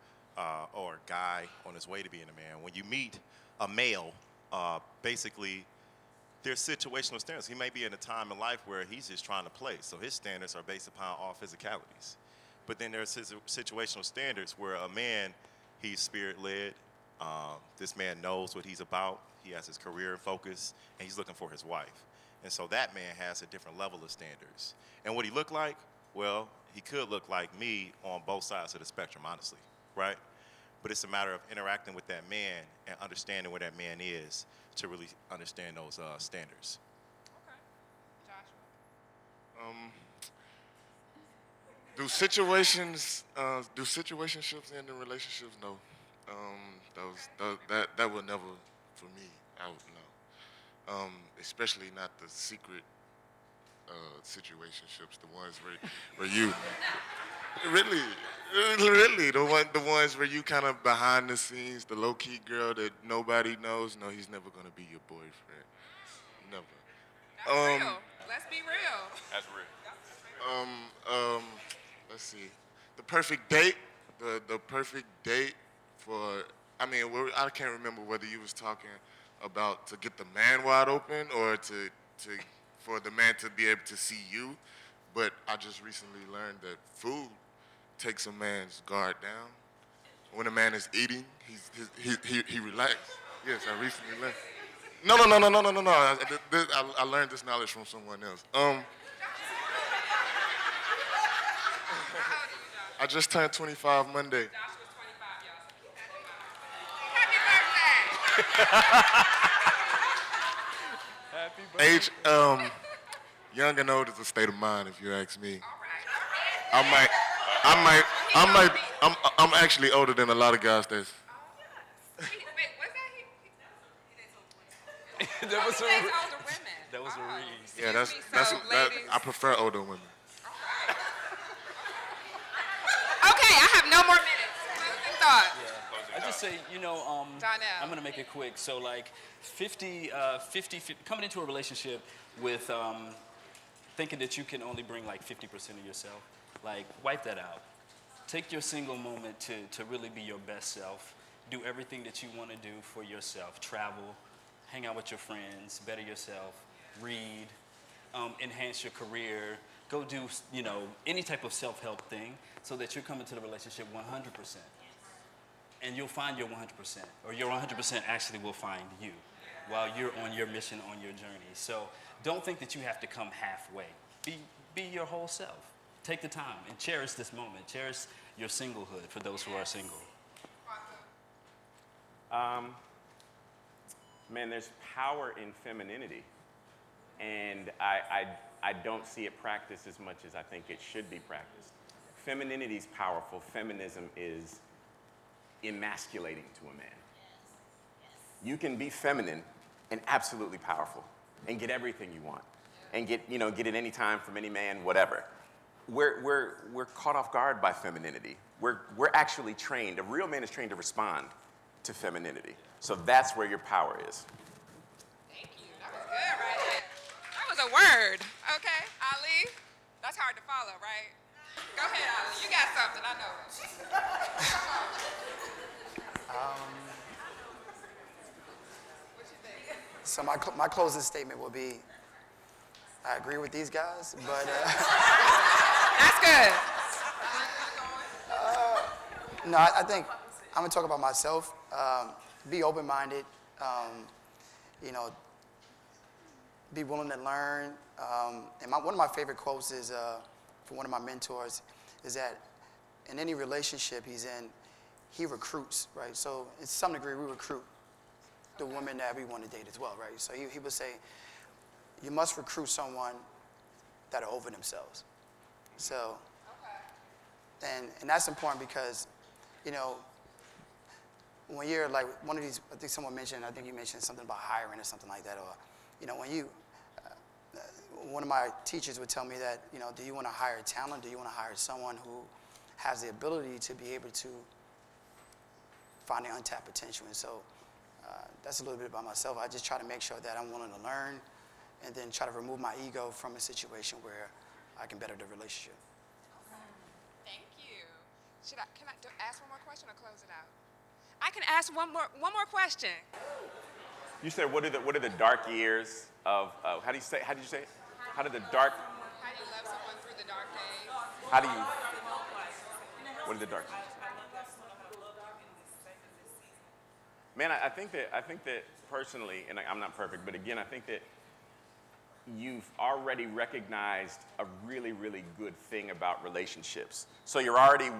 or a guy on his way to being a man, when you meet a male, basically there's situational standards. He may be in a time in life where he's just trying to play, so his standards are based upon all physicalities. But then there's situational standards where a man, he's spirit-led. This man knows what he's about. He has his career in focus, and he's looking for his wife. And so that man has a different level of standards. And what he look like? Well, he could look like me on both sides of the spectrum, honestly, right? But it's a matter of interacting with that man and understanding where that man is to really understand those standards. Okay. Joshua. Do situationships end in relationships? No. That would never, for me, I would know. Especially not the secret situationships, the ones where you really the ones where you kind of behind the scenes, the low key girl that nobody knows. No, he's never gonna be your boyfriend. Never. That's real. Let's be real. That's real. Let's see. The perfect date. The perfect date for. I mean, I can't remember whether you was talking about to get the man wide open or for the man to be able to see you. But I just recently learned that food takes a man's guard down. When a man is eating, he relaxes. Yes, I recently learned. No. I learned this knowledge from someone else. I just turned 25 Monday. Joshua's 25, y'all. So keep that in mind. Happy birthday. Age, young and old is a state of mind, if you ask me. All right. I'm actually older than a lot of guys. Wait, was that he? That was He dates older women. That was a read. Yeah, Excuse me, ladies. I prefer older women. Okay, I have no more minutes. Closing thoughts. I just say, Donnell. I'm going to make it quick. So like 50, coming into a relationship with thinking that you can only bring like 50% of yourself, like wipe that out. Take your single moment to really be your best self. Do everything that you want to do for yourself. Travel, hang out with your friends, better yourself, read, enhance your career, go do, any type of self-help thing so that you're coming to the relationship 100%. And you'll find your 100%, or your 100% actually will find you while you're on your mission, on your journey. So don't think that you have to come halfway. Be your whole self. Take the time and cherish this moment. Cherish your singlehood for those who are single. Man, there's power in femininity. And I don't see it practiced as much as I think it should be practiced. Femininity is powerful. Feminism is emasculating to a man. You can be feminine and absolutely powerful and get everything you want and get it any time from any man, whatever. We're caught off guard by femininity. We're actually trained. A real man is trained to respond to femininity. So that's where your power is. Thank you. That was good right there. That was a word. Okay, Ali? That's hard to follow, right? Go ahead, Ali. You got something. I know it. What you think? So my closing statement will be, I agree with these guys, but That's good. no, I think I'm gonna talk about myself. Be open-minded. Be willing to learn. And one of my favorite quotes is from one of my mentors, is that in any relationship he's in, he recruits, right? So in some degree, we recruit the women that we want to date as well, right? So he would say, you must recruit someone that are over themselves. So, and that's important because, when you're like one of these, I think someone mentioned, I think you mentioned something about hiring or something like that, or, when you, one of my teachers would tell me that, do you want to hire talent? Do you want to hire someone who has the ability to be able to find the untapped potential? And so that's a little bit about myself. I just try to make sure that I'm willing to learn and then try to remove my ego from a situation where I can better the relationship. Thank you. Can I ask one more question or close it out? I can ask one more question. You said what are the dark years of how did you say it? How did the dark? How do you love someone through the dark days? How do you? What are the dark years? Man, I think that personally, and I'm not perfect, but again, I think that you've already recognized a really, really good thing about relationships. So you're already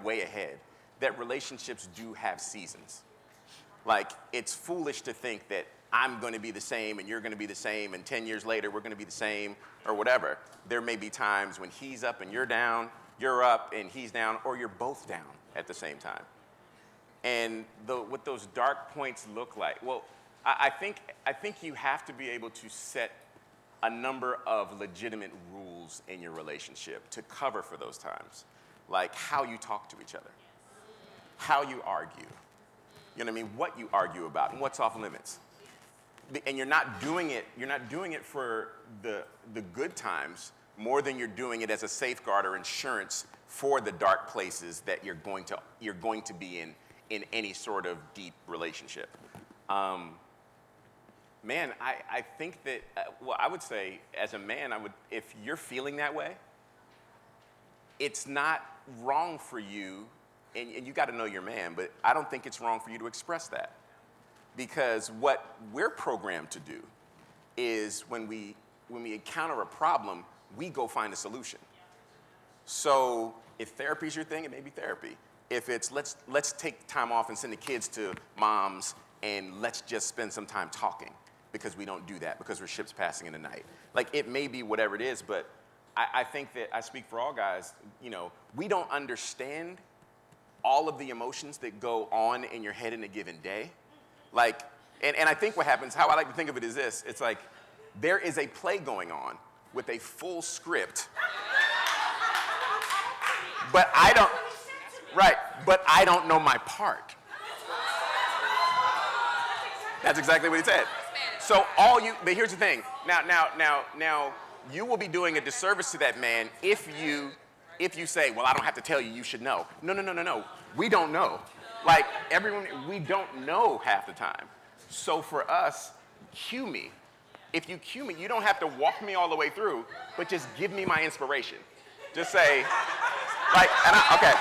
way ahead. That relationships do have seasons. Like, it's foolish to think that I'm going to be the same and you're going to be the same and 10 years later we're going to be the same or whatever. There may be times when he's up and you're down, you're up and he's down, or you're both down at the same time. And what those dark points look like, well, I think you have to be able to set a number of legitimate rules in your relationship to cover for those times, like how you talk to each other, how you argue, you know what I mean, what you argue about, and what's off limits. And you're not doing it for the good times more than you're doing it as a safeguard or insurance for the dark places that you're going to be in any sort of deep relationship. Man, I think that, I would say, as a man, if you're feeling that way, it's not wrong for you, and you got to know your man, but I don't think it's wrong for you to express that. Because what we're programmed to do is when we encounter a problem, we go find a solution. So if therapy is your thing, it may be therapy. If it's let's take time off and send the kids to mom's and let's just spend some time talking, because we don't do that because we're ships passing in the night. Like, it may be whatever it is, but I think that I speak for all guys, we don't understand all of the emotions that go on in your head in a given day. Like, and I think what happens, how I like to think of it is this, it's like there is a play going on with a full script, but I don't know my part. That's exactly what he said. So but here's the thing. Now, you will be doing a disservice to that man if you say, well, I don't have to tell you, you should know. No. We don't know. Like, we don't know half the time. So for us, cue me. If you cue me, you don't have to walk me all the way through, but just give me my inspiration. Just say, like, okay,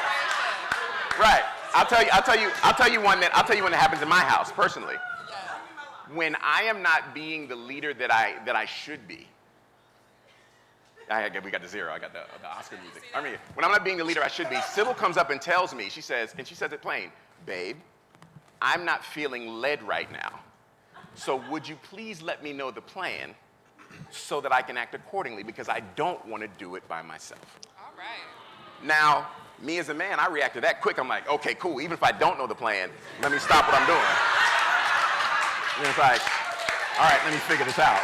right. I'll tell you one that happens in my house personally. When I am not being the leader that I should be, we got the zero. I got the Oscar music. I mean, when I'm not being the leader I should be, Sybil comes up and tells me, she says it plain, babe, I'm not feeling led right now. So would you please let me know the plan so that I can act accordingly, because I don't want to do it by myself. All right. Now, me as a man, I react to that quick. I'm like, okay, cool. Even if I don't know the plan, let me stop what I'm doing. And it's like, all right, let me figure this out.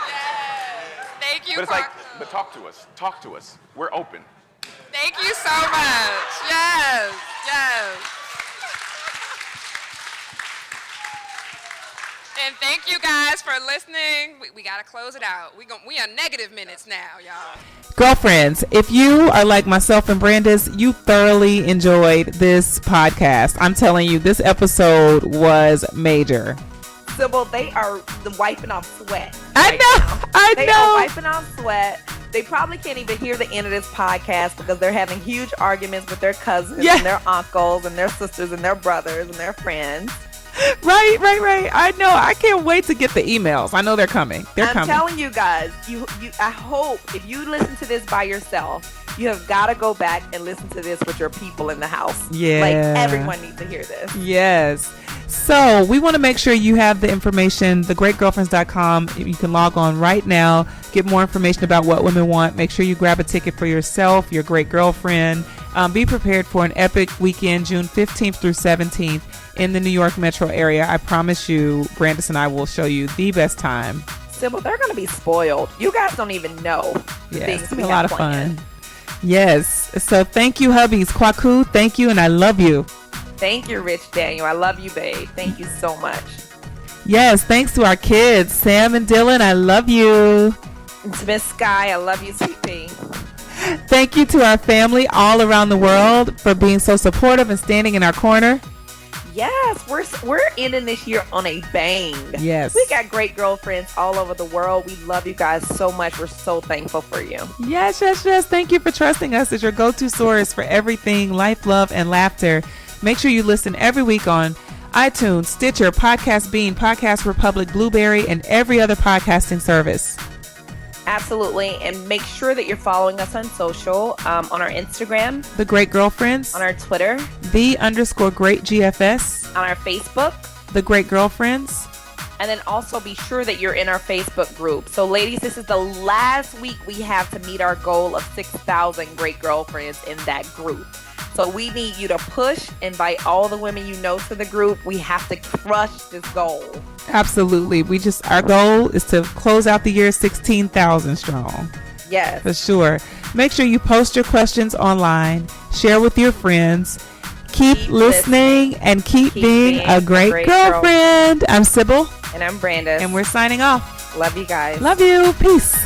Yes. Thank you, But it's Croc. like, but talk to us. We're open. Thank you so much. Yes. And thank you guys for listening. We got to close it out. We are negative minutes now, y'all. Girlfriends, if you are like myself and Brandis, you thoroughly enjoyed this podcast. I'm telling you, this episode was major. Sybil, they are wiping off sweat. I know. They are wiping off sweat. They probably can't even hear the end of this podcast because they're having huge arguments with their cousins and their uncles and their sisters and their brothers and their friends. Right. I know. I can't wait to get the emails. I know they're coming. I'm telling you guys, I hope if you listen to this by yourself, you have got to go back and listen to this with your people in the house. Yeah. Like, everyone needs to hear this. Yes. So we want to make sure you have the information, thegreatgirlfriends.com. You can log on right now, get more information about what women want. Make sure you grab a ticket for yourself, your great girlfriend. Be prepared for an epic weekend, June 15th through 17th in the New York metro area. I promise you, Brandis and I will show you the best time. Sybil, they're going to be spoiled. You guys don't even know Yes, things we a have lot of planned. fun. Yes. So thank you, hubbies. Kwaku, thank you, and I love you. Thank you, Rich Daniel. I love you, babe. Thank you so much. Yes, thanks to our kids, Sam and Dylan. I love you. To Miss Sky, I love you, sweet pea. Thank you to our family all around the world for being so supportive and standing in our corner. Yes, we're ending this year on a bang. Yes. We got great girlfriends all over the world. We love you guys so much. We're so thankful for you. Yes. Thank you for trusting us as your go-to source for everything life, love, and laughter. Make sure you listen every week on iTunes, Stitcher, Podcast Bean, Podcast Republic, Blueberry, and every other podcasting service. Absolutely. And make sure that you're following us on social, on our Instagram, The Great Girlfriends, on our Twitter, _Great GFS, on our Facebook, The Great Girlfriends. and then also be sure that you're in our Facebook group. So ladies, this is the last week we have to meet our goal of 6,000 great girlfriends in that group. So we need you to push, invite all the women you know to the group. We have to crush this goal. Absolutely. Our goal is to close out the year 16,000 strong. Yes. For sure. Make sure you post your questions online, share with your friends, keep listening, and keep being a great girlfriend. I'm Sybil. And I'm Brandis. And we're signing off. Love you guys. Love you. Peace.